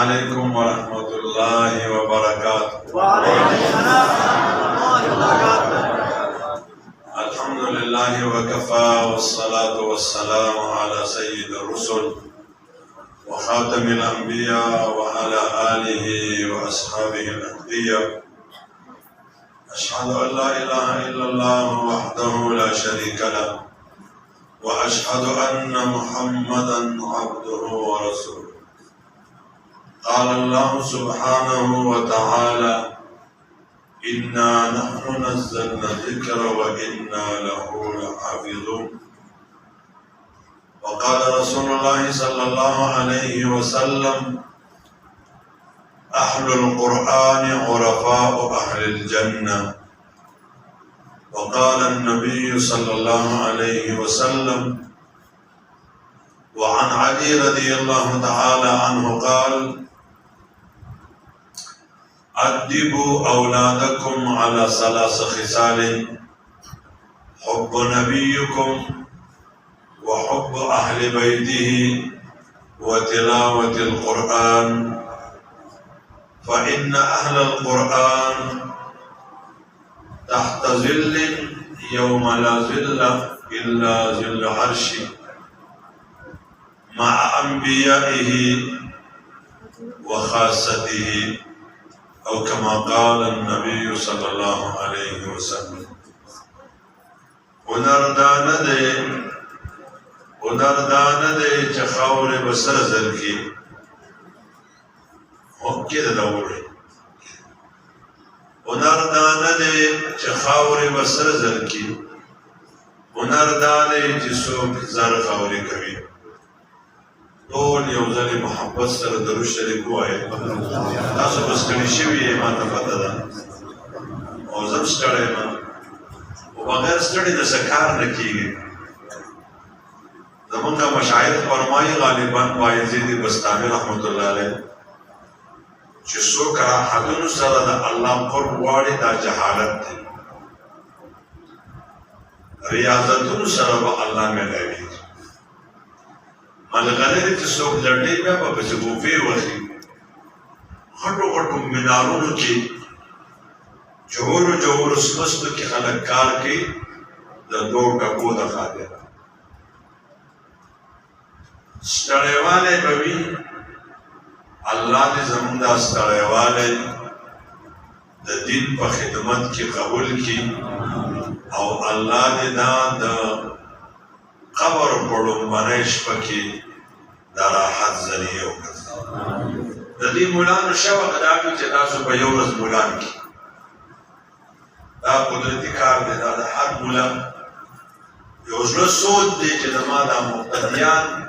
عليكم ورحمة الله وبركاته. وعليكم السلام ورحمة الله وبركاته. الحمد لله وكفى والصلاة والسلام على سيد الرسل وخاتم الأنبياء وعلى آله وأصحابه الأتقياء. أشهد أن لا إله إلا الله وحده لا شريك له وأشهد أن محمدا عبده ورسوله. قال الله سبحانه وتعالى: إنا نحن نزلنا الذكر وإنا له لحافظون. وقال رسول الله صلى الله عليه وسلم: أهل القرآن عرفاء أهل الجنة. وقال النبي صلى الله عليه وسلم: وعن علي رضي الله تعالى عنه قال: أدبوا أولادكم على ثلاث خصال: حب نبيكم وحب أهل بيته وتلاوة القرآن، فإن أهل القرآن تحت ظل يوم لا ظل إلا ظل عرشه مع أنبيائه وخاصته، أو كما قال النبي صلى الله عليه وسلم. ونردان دے چخاور بسر زل کی ہوکی دلوری ونردان دے چخاور بسر زل کی ونردان دے جسوک زر خاوری کبھی طول یوزل محبت سر دروش شریکو آئے تاسو بسکڑی شوی ایمان پتا دا او زم سکڑ ایمان و بغیر سکڑی دا سکار نکی گئی. زمان کا مشاہد فرمائی غالباً بایزید بستانی رحمت اللہ علیہ چسو کرا حدن سر دا اللہ قرب واری دا جہالت تھی ریاضتن سر با اللہ میں لگی ملغلر چسو لڑی میں با بزگوفی وخی خٹو خٹو منارون کی جور سمستو کی خلقکار کی دا دو ٹکو دخا دے ستڑے والے بوی اللہ نے زمین دا ستڑے والے دا دین پا خدمت کی قبول کی او اللہ نے دا قبر پڑھو منیش پا کی دا راحت ذریعہ ہوگا. دا دین مولان شوق دا کی چناسو پا یورز مولان کی دا قدرتی کار دے دا ہر مولان یوزل سود دے چنما دا مقتدیان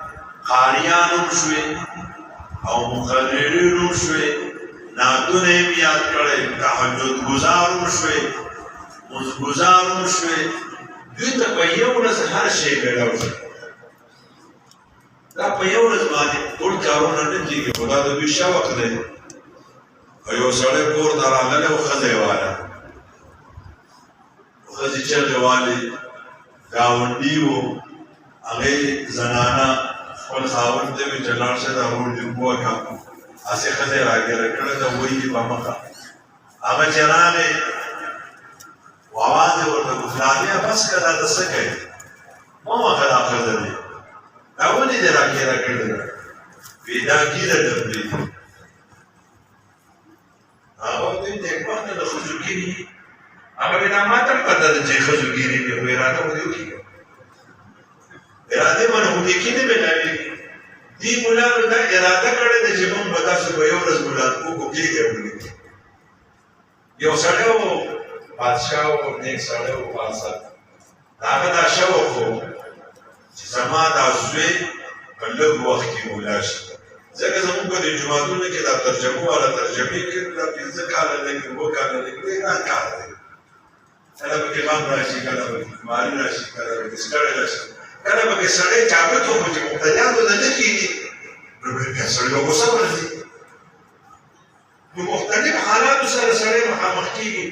قاریانم شوی او مقررینم شوی نادونیم یاد کرے تحجد گزارم شوی مزگزارم شوی دوی تا پا یورز ہر شئی بیڑاو شوی دا پا یورز مانی پور کارونا نتی کہ خدا دا بی شوق دے ایو سڑے پور دار آگلے و خزے والا خزی چرگ والی گاوندی و اگئی زنانا خون خاون دے میں جلال سے دا روڑ جنبوا کا آسے خزے راگے رکھنے دا وہی کی پامکا آگا چرانے وآوازے ورطا گفلانیا بس کدا دا سکے ماما خدا خزر دے اونی دے راگے رکھنے دا ویدا کی دا دبلی آگا دن دیکھ باقی دا خزو گیری آگا بینا ماتم پتا دا جے خزو گیری بھی ہوئی راتا ہو دیو کی ارادے من ہو دیکھی نے بنائی دی مولانو دا ارادہ کرے دا جمعن بتا سو یورز مولان کو کی گئے بولی یو سڑے ہو بادشاہ ہو نیک سڑے ہو بادشاہ آگا دا شو خو زمان دا زوی بلگ وقت کی مولاش زکر زمان کو دی جماعتوں نے کہ دا ترجمو والا ترجمی کر دا پیزا کالا لیکن وہ کالا لیکن ایران کالا لیکن کلا بکی غام راشی کلا بکی ماری راشی کلا بکی سکڑے راشی کلا بکی سڑے چابت ہو مجھے مقتدیان تو نکی دی نو سڑے لوگو سب رضی نو مختلف حالات سر سڑے مخامخ کی گی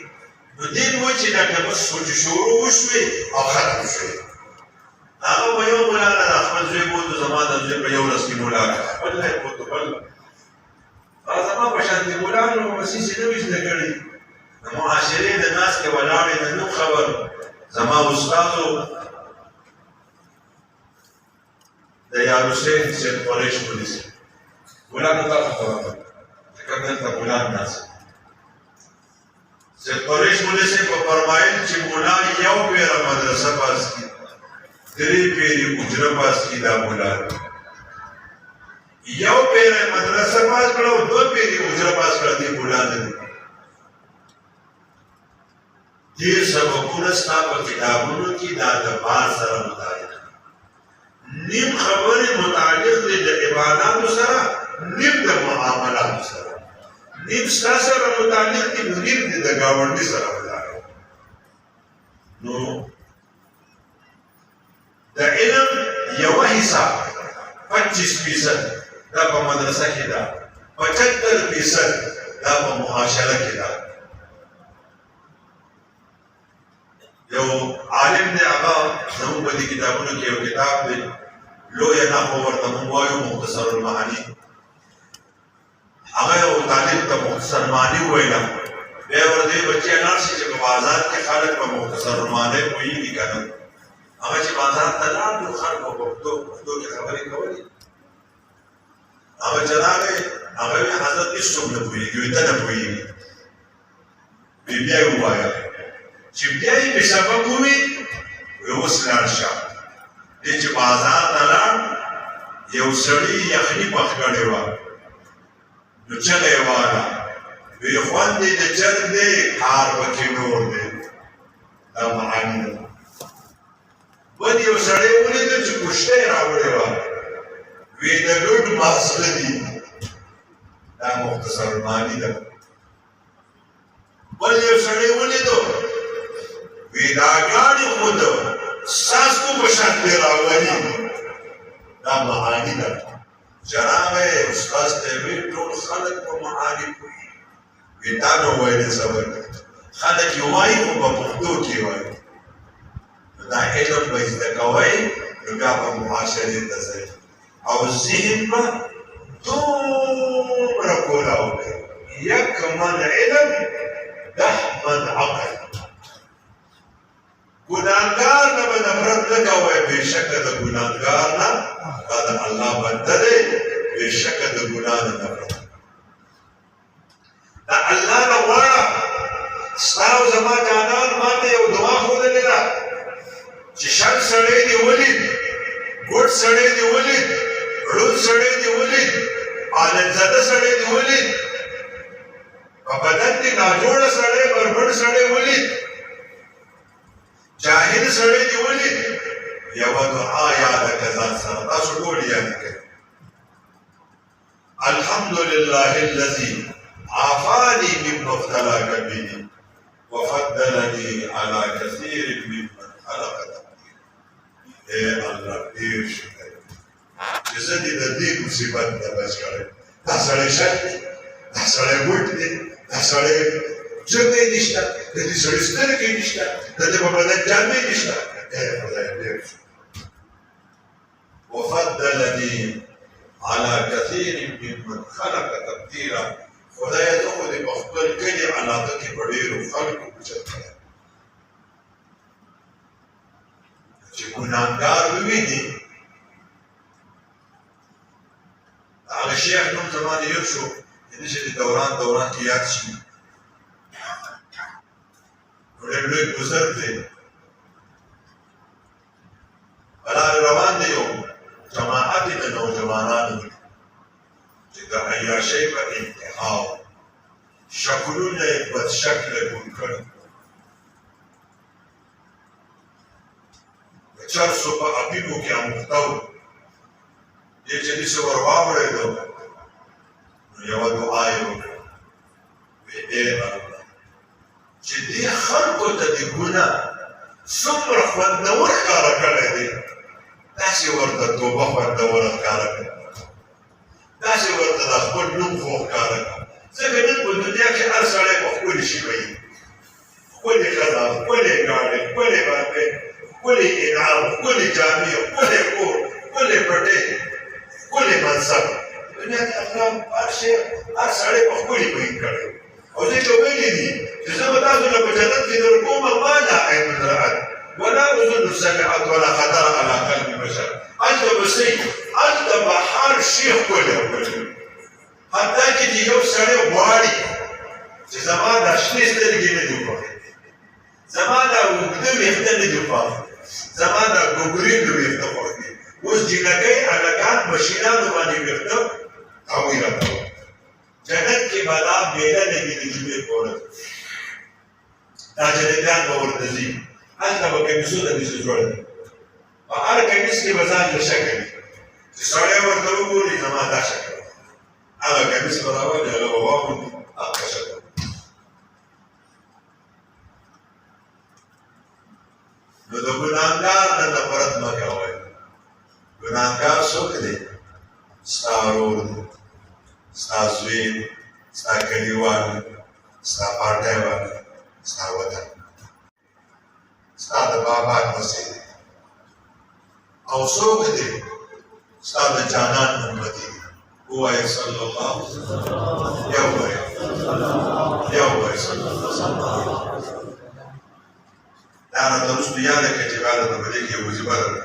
نو دین ہوئی چی دا کمس سوچ شروع وشوی او ختم شوی آقا با یو مولانا دا احمد زوی بود زمان دا زوی با یو رس کی مولانا واللہ بود بلد زما په شانتي ګلانو مسیسې نه وي زده کړي د معاشرې د ناستې ولاړې د نوم خبر زما استادو د یار حسین سید قریش پولیس ګلانو ته خبره ده ځکه دلته ګلان ناست سید قریش پولیس په فرمایل چې مولا یو پیره مدرسه پاس کړي درې پیرې اجره پاس کړي دا ګلان یو پیره مدرسه پاس کړه او دو پیرې اجره پاس کړه دې ګلان دي ډېر سبقونه ستا په کتابونو کې دا د بار سره متعلق نیم خبرې متعلق دي د عباداتو سره نیم د معاملاتو سره نیم ستا سره متعلق دي نیم دي د ګاونډي سره متعلق نو د علم یوه حصه 25% دا په مدرسه کې ده 75% دا په معاشره کې ده یو عالم دی هغه زموږ په دې کتابونو کې یو کتاب دی لویه نحو ورته موږ وایو مختصر المعانی هغه یو طالب ته مختصر معانی وویله بیا ورته بچی لاړ شي چې په بازار کې خلک په مختصر المعانی پوهېږي که نه هغه چې بازار ته لاړ نو خلکو پښتو کې خبرې کولې هغه چې راغی هغه وایي حضرت هېڅوک نه پوهېږي وایي ته نه پوهېږي بیا یې ووایه چې بیا یې په سبق ووي اوس لاړ شه دې چې بازار ته لاړ یو سړي یخني پخ کړې وه نو چغه یې واله وی خوند دې د چرګ دی کار پکې نور دی دا معانی ده ودې یو سړی ولیده چې کشته یې راوړې وه وی د ګډ ماسله دي دا مختصر المعانی ده بل یو سړی ولیدو وی دا ګاډي خود ستاسو په شان دی راولي دا معانی ده جناب استاد ته وی ټول خلک په معانی پوهېږي وی تا نو ویلې صبر خلک یې وایي خو په پښتو کې وایي دا علم به زده کوئ نو بیا به معاشرې ته ځئ او ذهن به دومره کولا وکړي یک من علم 10 من عقل ګناهګار نه به نفرت نه کوئ بېشکه د ګناهګار نه دا د الله بنده دی بېشکه د ګناه نه نفرت دا الله نه غواړه ستا او زما جانان ماته یو دعا ښودلې ده چې شل سړی دې ولید ګوډ سړی دې ولید ړوند سړی دې ولید پالنزده سړی دې ولید په بدن کې ناجوړه سړی بربډ سړی ولید جاهل سړی دې ولید یوه دعا یاده که ځان سره تاسو ټول یاد کړئ الحمد لله الذي عافاني مما ابتلاك به وفضلني على كثير ممن خلق تقديرا اے الله ډېر شکر چې زه دې د دې مصیبت نه بچ کړی دا سړی شک دی دا سړی ګوټ دی دا سړی ژبه یې نشته د دې سړي سترګې نشته د دې په بدن جامې نشته اے خدای ډېر شکر وفضلني على كثير ممن خلق تقديرا خدای ته خو دې په خپل کلي علاقه کې په ډېرو خلکو اوچت کړی چې ګناهګار وویني هغه شیخ نوم زما د هېر شو دې چې د دوران کې یاد شي نو ډېر لوی بزرګ دی په لارې روان دی یو جماعت یې د نوجوانانو چې د عیاشۍ په انتها شکلونه یې بدشکله ګون کړي د چرسو په اپینو کې اموخته و دې چې داسې ور واورېدو نو یوه دعا یې وکړه وی ای الله چې دې خلکو ته دې ګناه څومره خوندور ښکاره کړی دی داسې ورته توبه خوندوره ښکاره کړه داسې ورته د خپل نوم خو ښکاره کړه ځکه نن په دنیا کې هر سړی په ښکلي شي وایي ښکلې ښځه ښکلې ګاډۍ ښکلې بنګۍ ښکلې انعام ښکلې جامې ښکلې کور ښکلې پټۍ ښکلې منصب دنیا کې الله هر شی هر سړی په خپلې بیان کړی او دې ته ویلي دي چې زه به تاسو له په جنت کې در کوم ما لا عین رأت ولا اذن سمعت ولا خطر على قلب بشر هلته به څه هلته به هر شی ښکلی حتی چې یو سړی غواړي چې زما دا شنې سترګې نه دي خوښې زما دا اوږده ویښته نه دي خوښ زما دا ګوګرینو ویښته خوښ دي اوس جینکۍ هلکان مشینانو باندې ویښته هغوی راته وایي جنت کې به دا میله لګي د جمعې په ورځ دا جنتیان به ورته ځي هلته به کمیسونه داسې جوړ دي په هر کمیس کې به ځان له شکه وي چې سړی ورته وګوري زما دا شکه هغه کمیس به راولي هغه به واغوندي هغه شکه نو د ګناهګار نه نفرت مه کوئ ګناهګار څوک دی ستا ورور دی ستا زوی دی ستا کلیوال دی ستا پارټی والا ستا وطن ستا د بابا لمسی دی او څوک دی ستا د جانان امتی دی ووایه صلی الله یو وایه صلی الله دا راته وروسته یاده کړه چې باید په دې کې یو وظیفه لرله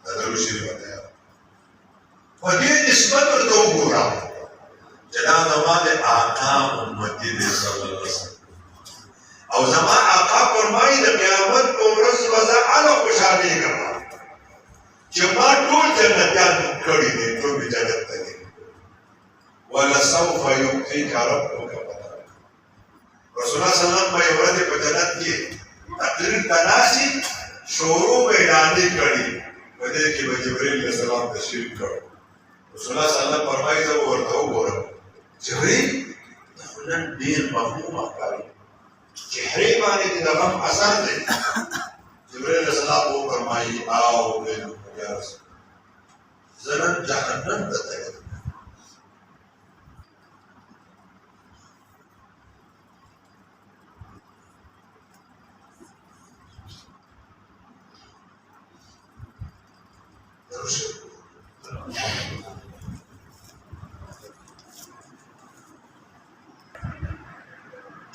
دا درود شریف ورته یاد په دې نسبت ورته وګوره چې دا زما د آقا امتي دی صلی الله علیه وسلم او زما آقا فرمایي د قیامت په ورځ به زه هغه خوشحالېږم چې ما ټول جنتیان کړي دي ټول مې جنت ته دي ولسوف یعطیک ربک فترضی رسول الله صلی الله علیه وسلم په یوه ورځ په جنت کې تقریر تناسي شروع به اعلانې کړي په دې کې به جبرئیل علیه السلام تشریف کړ رسول الله صلی الله علیه وسلم فرمایي زه به ورته وګورم جبرئیل دا خو نن ډېر مغموم ښکاري چهرې باندې دې د غم اثر دی جبرئیل علیه السلام وفرمایي آو یا رسول زه نن جهنم ته تللی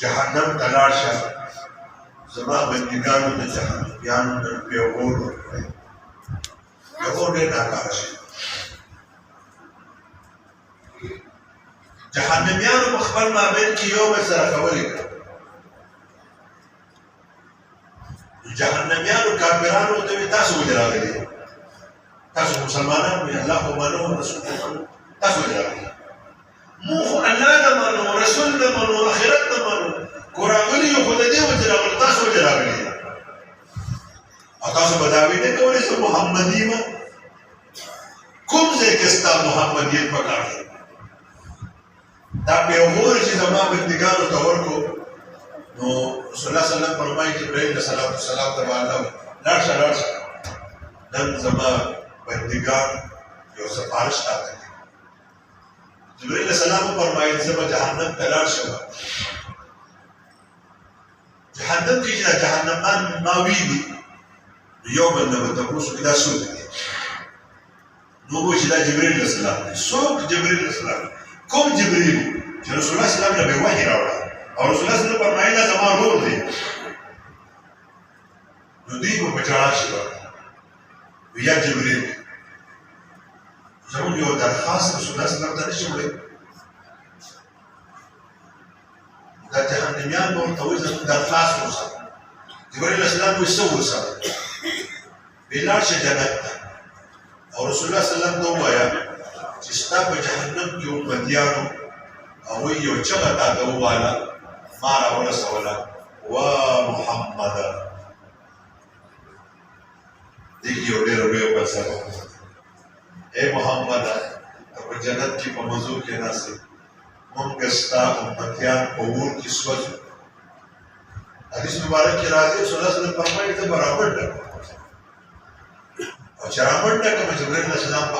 جهنم ته لاړ شه زما بندګانو ته جهنميانو نن پیغور ورکړی پیغور ډېر ناکاره شي جهنميانو په خپل مابین کې یو بل سره خبرې کړې جهنميانو کافرانو ته وایي تاسو ولې راغلي تاسو مسلمانان وي الله خو منو رسول تاسو ولې راغلي موږ خو الله نه منو رسول نه منو آخرت نه منو کو راغلي یو خو د دې وجه راغلي تاسو ولې راغلي او تاسو به دا وایي نه کولی چې محمد یم کوم ځای کې ستا محمدیت پکار دی دا پیغور چې زما بندګانو ته ورکړو نو رسول الله صلی الله علیه وسلم فرمایي جبرئیل علیه السلام ته باندې لاړ شه نن زما بندگان یو سفارش راته کوي جبرئیل علیه السلام فرمایي زه به جهنم ته لاړ شم جهنم کې چې جهنمان ماوي دي یو بل نه به تپوس وکړي دا څوک دي نو به چې دا جبرئیل علیه السلام دی څوک جبرئیل علیه السلام کوم جبرئیل چې رسول الله صلی الله علیه وسلم له وحی راوړه او رسول الله صلی الله علیه وسلم فرمایي دا زما ورور دی نو دوی به په ژړا شي یا جبرئیل زموږ یو درخواست رسول الله صلی الله علیه وسلم ته نشي وړی دا جهنميان به ورته وایي زموږ درخواست ورسره جبرئیل علیه السلام وایي څه ورسره وایي لاړ شه جنت ته او رسول الله صلی الله علیه وسلم ته ووایه چې ستا په جهنم کې امتیانو هغوی یو چغه تا ته وواله ما راورسوله وا محمده دیکھ یو ډېر لوی فلسفه اے محمد ته په جنت کې په مزو کې ناستې موږ ستا امتیان په اور کې سوځو حدیث مبارک کې راځي رسول الله صلی الله علیه وسلم فرمایي ته برابر ډکه او چې رامنډه کوم جبرئیل علیه السلام په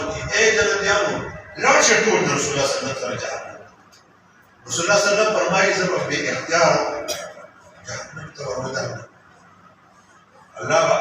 وکړي اے جنتیانو لاړ شه ټول د رسول الله صلی الله علیه وسلم جهنم رسول الله صلی الله علیه وسلم فرمایي زه به بې اختیار جهنم ته ورودم الله به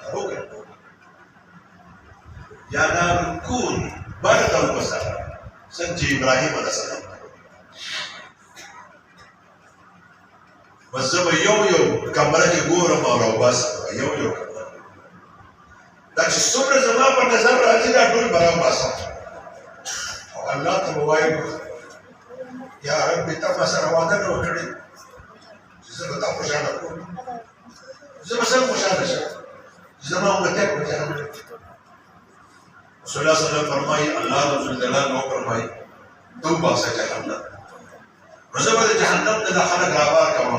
ته وګرځو یا نار کوني برد او بسر څنګه ابراهيم عليه السلام وزب یو کمره کې ګورم او بس یو دا چې څومره زما په نظر راځي دا ټول برابر باسه او الله ته وایي یا رب ته ما سره وعده وکړې چې زه به تا خوشاله کوم زه به سم خوشاله شم زما امتیان خوشاله رسول الله صلی الله علیه وسلم فرمایي الله رسول جلال نو فرمایي تو باسه جهنم زه به جهنم ته خلک راوار کوم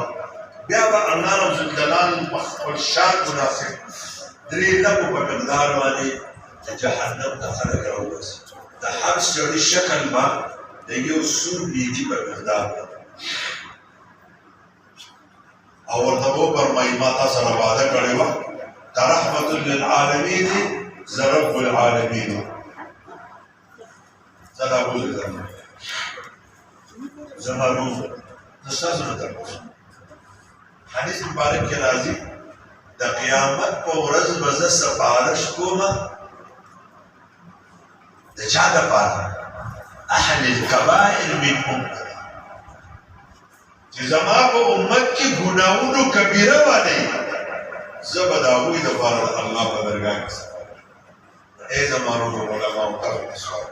بیا به الله رسول جلال خپل شان مناسب درې لکو په مقدار باندې جهنم ته خلک راوباسي د هر سړي شکل به د یو سور نیکي په مقدار او ورته وفرمایي ما تا سره وعده کړې وه ته رحمت للعالمین زه رب العالمین زه دا بوزم زما روح زه ستاسو نه درپوښتم حدیث مبارک کې راځي د قیامت په ورځ به زه سفارش کوم د چا دپاره اهل الکبائر من امت چې زما په امت کې ګناهونو کبیره والی زه به د هغوی دپاره د الله په درګاه کې سفارش ای زما روح علماو تاسو سوال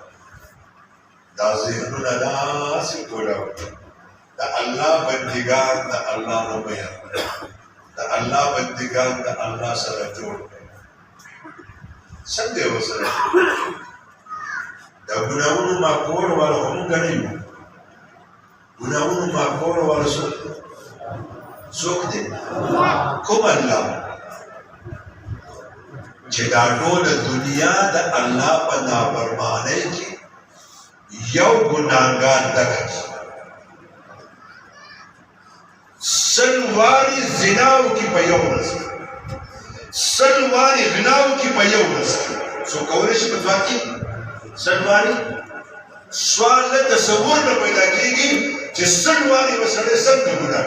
دا ذهنونه داسې ټوله د الله بندګان د الله نه بیان د الله بندگان د الله سره جوړ څنګه وسره دا ګناہوں معقول والا هم غني ګناہوں معقول والا څوک دی کوم الله چې دا ټول دنیا د الله په نافرمانی کې یو ګناهګار دغه سلواری زناو کی په یو ورځ سلواری غناو کی په یو ورځ سو کولای شي په ځوان کې سلواری سوال له تصور نه پیدا کیږي چې سلواری وسره څنګه ګناه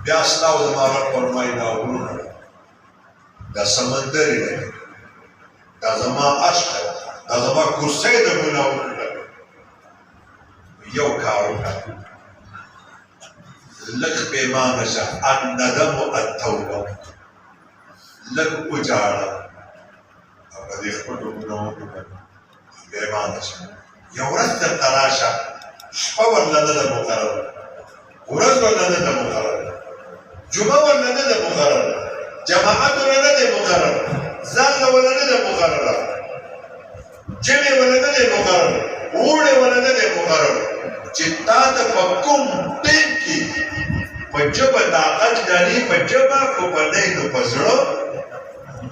بیا ستاسو د مارا فرمایي دا ورونه دا سمندر دی دا زما عشق دا زما کرسۍ د ګناهونو یو کار وکړه لږ پېمانه شه الندم التوبه لږ وجاړه او په دې خپلو ګناهونو باندې پېمانه شه یو ورځ درته راشه شپه ورله نه ده مقرره ورځ ورله نه ده مقرره جمعه ورله نه ده مقرره جماعت ورله نه ده مقرره ځان ورله نه ده مقرره جمعې ورله نه ده مقرره اوړې ورله نه ده مقرره چې تا ته په کوم ټیم کې په ژبه طاقت لري په ژبه خو په دی نو په زړه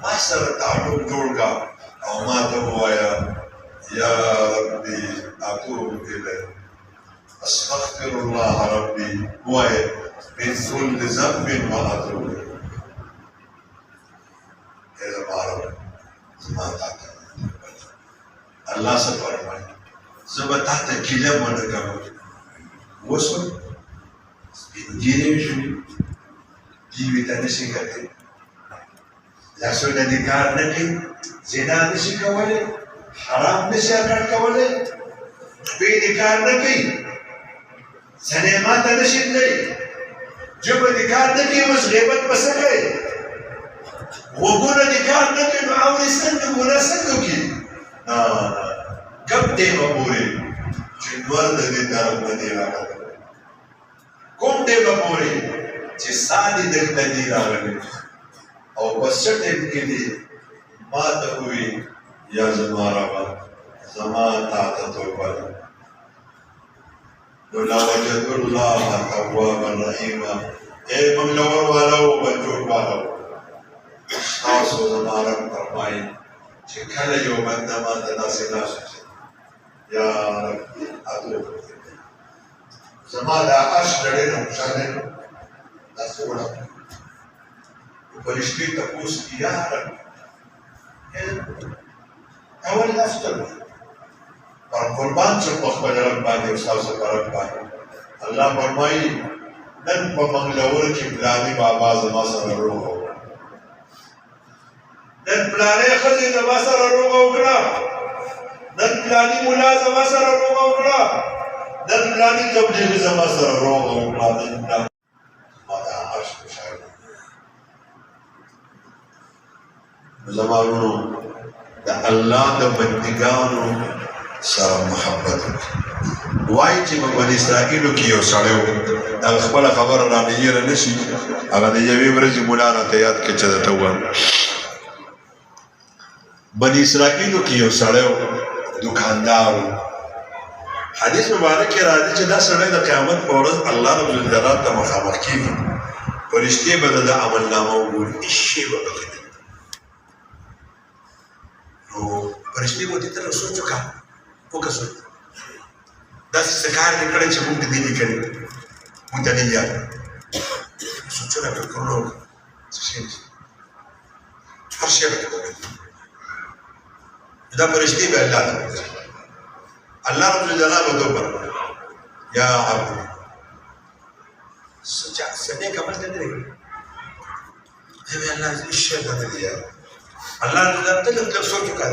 ما سره تعلق جوړ کړه او ما ته ووایه یا ربي اتوب الیک استغفر الله ربي ووایه من كل ذنب واتوب الیک ای زما رب زما تا ته الله څه فرمایي زه به تا ته ګیله ونه کوم وسو سپینګیرې شوې دیوې ته نشي کتلی لاسونه دې کار نه کوي زنا نشي کولی حرام نشي اکړ کولی بې دې کار نه کوي سینما ته نشي تللی ژبه دې کار نه کوي اوس غیبت به څه کوي غوږونه دې کار نه کوي نو اورې څنګه ګناه څنګه وکړي کب دې به پورې چې نور د دې طرف نه دی راغلی کوم دې به پورې چې ساه دې دلته دی راغلی او په څه ټیم کې دې ما ته ووایي یا زما ربه زما تا ته توبه ده نو لوجدوا الله توابا رحیما ای منګلور والاو بنجوړ والاو تاسو زما رب فرمایي چې کله یو بنده ما ته داسې لاس یا رب اتوب زما دا عرش ډېر خوشاله داسې وړه فرشتي تپوس کی یا رب اول داسې چلو پر قربان شو په خپل رب باندې او ستاسو په رب باندې الله فرمایي نن په منګلور کې بلاني بابا زما سره روح نن پلانې ښځې زما سره روغه وکړه، نن پلاني ملا زما سره روغه وکړه، نن پلاني تبلیغ زما سره روغه وکړه. ما د عرش مشاهد زما ورونو د الله د بندګانو سره محبت وایي چې په بني اسرائیلو کې یو سړی و، هغه خپله خبره رانه هېره نه شي. هغه د یوې ورځې ملا راته یاد کړه چې درته ووایم. بني اسرائیلو کې یو سړی و، دوکاندار و. حدیث مبارک کې راځي چې دا سړی د قیامت په ورځ الله رب الجلال ته مخامخ کېږي، فرشتې به د عمل نامه وګوري، هېڅ شی به پکې نه وي. نو فرشتې به ورته ته سوچ وکړه، وکړه سوچ داسې څه کار دې کړی چې موږ دې نه کړي، موږ ته نه یاد. سوچونه فکرونه وکړه، څه شی نشته، هر شی به کوي. دا فرشتې به الله ته وکړي، الله رب الجلال به توبه یا عبد سچا کمل ته دی ای الله هیڅ شی نه دی الله رب الجلال ته سوچ وکړه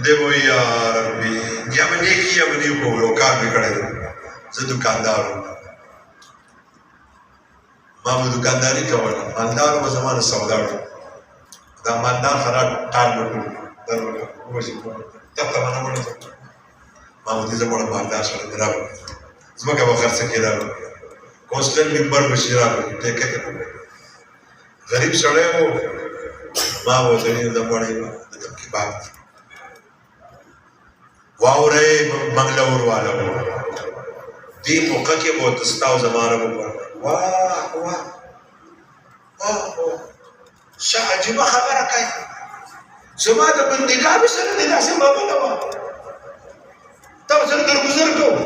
دی وای یا ربي یا باندې کی یا باندې کو کار وکړل. زه دکاندار ما مو دکانداری کوله، مالدار و زمانه سوداړ دا مالدار خراب ټال وکړ وشي تاسو باندې وړاندې ما مو دې زموږ مالدار سره راغلی زموږه به خرڅ کېدل کوستل منبر بشي راغلی ټیکه غریب سړی و. ما ورته د مړی د کباب واورې منګلور والا و دې موقع کې به تستاو زمانه وګور واه واه واه څه عجیبه خبره کوي. زما د بندګانو سره دې داسې معامله وه، تا ورسره درګذر کوو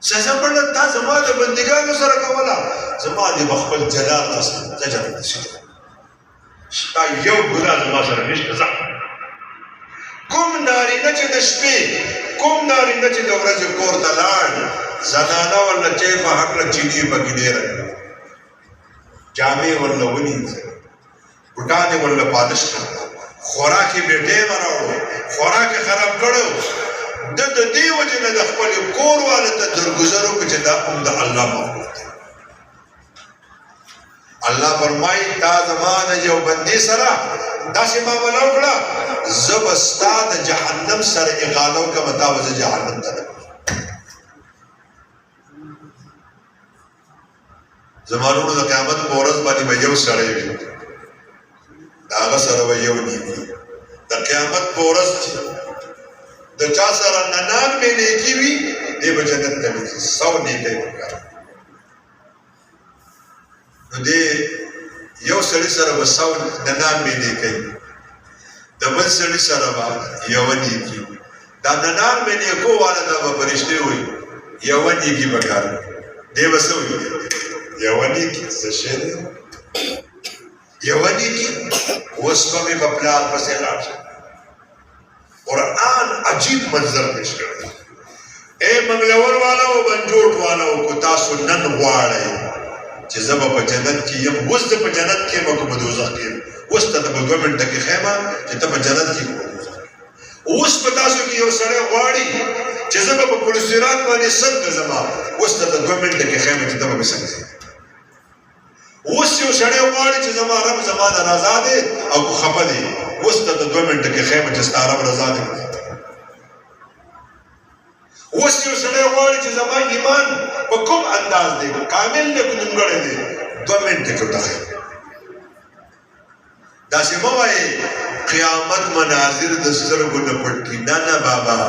سزا پړه تا زما د بندګانو سره کوله، زما دې به خپل جلال ته زجر نشي ستا یو ګناه زما سره نشته. ځه کوم نارینه چې د شپې کوم نارینه چې د ورځې کور ته لاړ زنانه ورله چای په هکله چیني پکې ډېره کړه، جامې ورله ونیسه، بوټان یې ورله پالش کړه، خوراک یې بې ټیمه راوړو، خوراک یې خراب کړو. ده د دې وجې نه د خپلې کور والا ته درګذر وکړو چې دا هم د الله مخلوق دی. الله فرمایي تا زما د یو بندي سره داسې معامله وکړه، زه به ستا د جهنم سره اغاله وکړم، تا به زه جهنم ته نه زما وروڼو د قیامت په ورځ باندې به یو سړی وي، د هغه سره به یو نیکي. د قیامت په ورځ د چا سره ننان مې نیکي وي دی به جنت ته وځي، 100 نیکۍ وکړه. نو دې یو سړي سره به 100 ننان مې نیکۍ، د بل سړي سره به یوه نیکي. دا ننان مې نیکو والا ته به فرشتې وایي یوه نیکي به کار دی به څه وایي یوه نیکي څه شی دی یوه نیکي. اوس به مې په پلار پسې لاړ شم. قرآن عجیب منظر پیش کړی. اے منګلور والا او بنجوټ والا او کو تاسو نن غواړئ چې زه به په جنت کې یم، اوس ته په جنت کې یم که په دوزخ کې یم. اوس ته به 2 منټه کې ښیمه چې ته په جنت کې که په دوزخ کې. اوس په تاسو کې یو سړی غواړي چې زه به په پل صراط باندې څنګه ځمه، اوس ته 2 منټه کې ښیمه چې ته به څنګه ځې. اوس یو سړی غواړي چې زما رب زما د رضا دی او که خفه دی، اوس ته 2 منټه کې ښیمه چې ستا رب رضا دی. اوس یو سړی غواړي چې زما ایمان په کوم انداز دی، کامل دی که نیمګړی دی، 2 منټه کې ورته ښیم. داسې مه وایې قیامت مناظر د سترګو نه پټ کړي. نه نه بابا،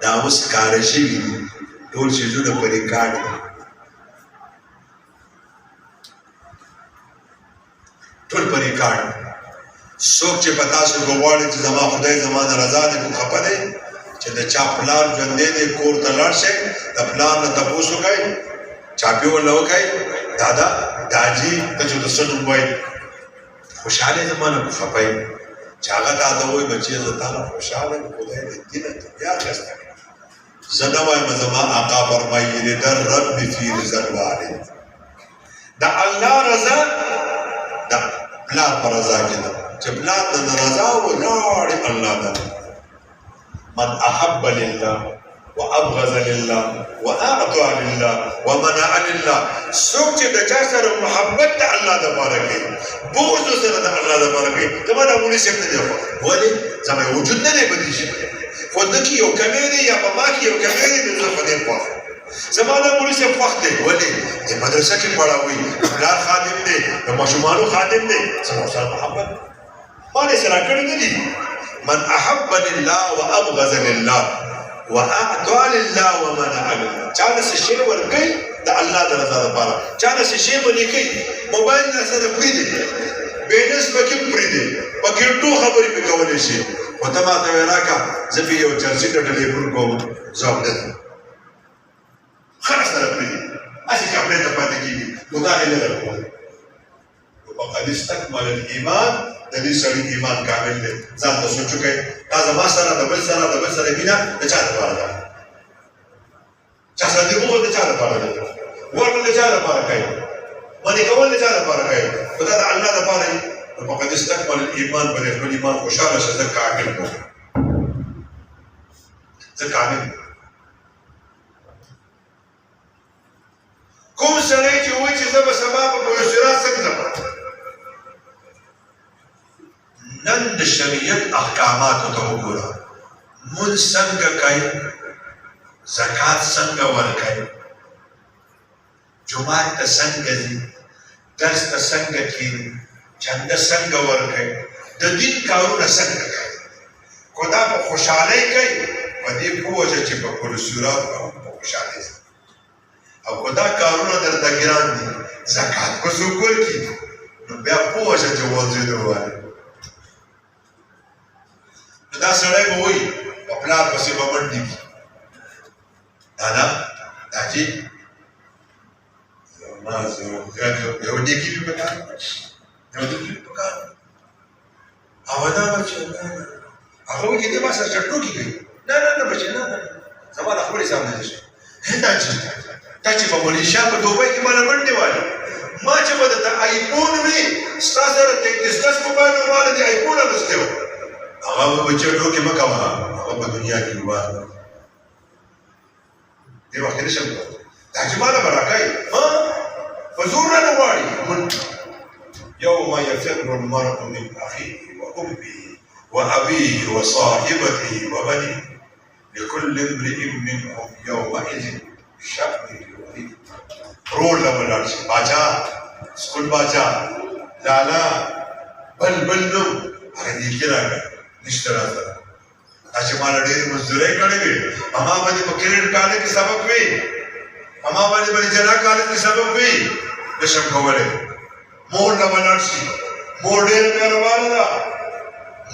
دا اوس ښکاره شوي دي، ټول څیزونه په ریکارډ دي، ټول په ریکارډ. څوک چې په تاسو غواړي چې زما خدای زما نه رضا دی که خفه دی، چې د چا پلار ژوندی دی کور ته لاړ شئ، د پلار نه تپوس وکئ، چاپې ورله وکئ دادا داجي ته چې د څه نوم وایي، خوشحاله زما نه که خفه یې، چې هغه تا ته وایي بچیه زه تا نه خوشحاله یم، خدای دې دینه دنیا ښایسته کړي. زه نه وایم، زما آقا فرمایي رضا الرب فی رضا الوالد. د الله رضا د پلار په رضا کې ده چې پلار د رضا ولاړې الله ده من احب لله وابغض لله واعطى لله ومنع لله څوک چې د چا سره محبت د الله د پاره کوي بغض سره د الله د پاره کوي دا به مونږ څه نه دی ولې زما وجود نه دی بدل شي خو دکې یو کمی دی یا په ما کې یو کمی دی زه په دې پوه زما د مونږ څه وخت دی ولې د مدرسې کې پڑھاوي پلار خادم دی د ماشومانو خادم دی زما سره محبت باندې سره کړی دی من احب لله وابغض لله واعطى لله ومنع لله چاله څه شی ورکړي د الله د رضا لپاره چاله څه شی باندې کوي موبایل نه سره پری the balance پکې pre the پکې to خبرې په کولې شي او ته ما ته وراکا زه په یو چرسي ته ټلیفون کوم ځواب ده خلاص سره پری دی اسی کپړې ته پاتې کیږي خدا دې نه ورکو وقد استكمل الايمان د دې سړي ایمان کامل دی ځان ته سوچو کوي دا زما سره د بل سره مینا د چا لپاره ده چا سره دې وګورئ د چا لپاره ده ورته د چا لپاره کوي باندې کول د چا لپاره کوي خدای د الله لپاره دی فقد استكمل الايمان بل خپل ایمان خوشاله شه ځکه کامل دی ځکه کامل کوم سړی چې وایي چې زه به سبا په صراط څنګه نن د شریعت احکاماتو ته وګوره مونځ څنګه کوي زکات څنګه ورکوي جومات ته څنګه ځي درس ته څنګه کښېني چنده څنګه ورکوي د دین کارونه څنګه کوي خو دا په خوشحالۍ کوي په دې پوه شه چې په کل صورت په خوشحالۍ ځي او خو دا کارونه درته ګران دي زکات په څوک ورکړي نو بیا پوه شه چې ورځېدو وایي دا سړی به وایي په پلار پسې به منډې کړي دا چې یو نیکي مې پکار یو نیکي مې پکار او دا بچه هغه وایي چې دې ما سره ټوکې کوي نه بچه نه زما د خپل حساب نه شي دا چې په ملیشیا په دوبۍ کې ماله منډې وایي ما چې به درته آیفون وي ستا سره 33 موبایل ماله د آیفون اخیستی و هغه به بچه ټوکې مه کوه هغه په دنیا کې وایي دې وخت کې نه شم کولی دا چې ماله به راکوي په زور نه غواړي يوم يفر المرء من أخيه وأمه وأبيه وصاحبته وبنيه لكل امرئ منهم يومئذ شأن يغنيه رول لولاړ شي باچا سکول باچا لالا بل نو هغه دې کې راغی نشته راځه چې مال ډېر مزدوري کړې وي اما باندې په کریډ کارت کې سبق وي اما باندې په جلا کارت کې سبق وي نشم کولای مور نه ولاړ شي مور ډېر مهربان ده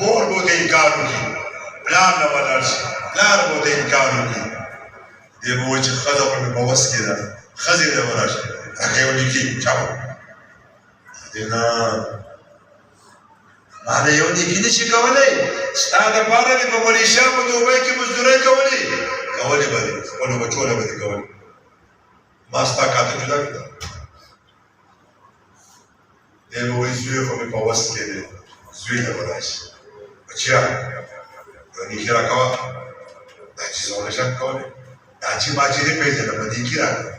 مور به دې انکار وکړي پلار نه ولاړ شي پلار به دې انکار وکړي دې به وایي چې ښځه خو مې په وس کې ده ښځې ته وراشي هغه یې ولیکي چاو دې نه ما نه یو نیکي نشي کولی ستا دپاره مې په ملیشیا په دوبۍ کې مزدورۍ کولې به دې خپلو بچو له به دې کولې ما ستا کاته جدا کړه دی به وایي زوی خو مې په وس کې دی زوی ته به راشي بچیا یو نیکي راکوه دا چې زه ونه شم کولی دا چې ما چې نه پېژنم په نیکي راکړه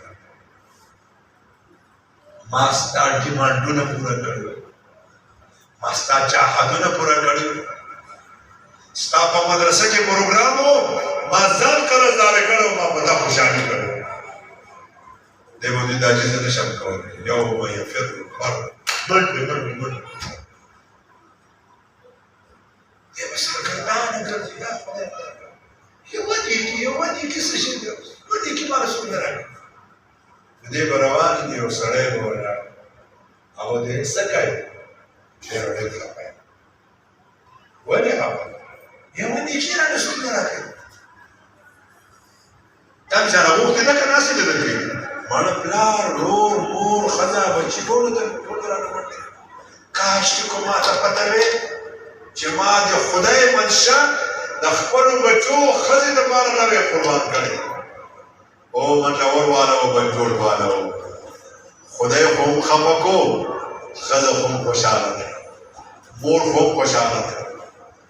ما ستا ډیمانډونه پوره کړي ما ستا چاهتونه پوره کړي ستا په مدرسه کې پروګرام و ما ځان قرضداره کړی ما په تا خوشحالي کړی دی به وایي دا چې زه نه شم کولی یوم یفر المرء منډې دی به سرګردانه ګرځي یا خدای یوه نیکي څه شی دی یوه نیکي ما رسول نه راکړي دې به روان دي یو سړی به ولاړ هغه دې څه کوي ډېر ډېر خفه یم ولې خفه یوه نیکي را رسول نه راکړي تا چې راغوښتې ده که ناسې ده درکوي ماړه پلار رور مور ښځه بچي ټولو ته رانه منډې کاشکې کو ما ته پته وې چې ما د خدای منشا د خپلو بچو ښځې دپاره نه وې قربان کړی او منډور والا و بنجوړ والا و خدای خوم خفه کو ښځه خوم خوشحاله ده مور خوم خوشحاله ده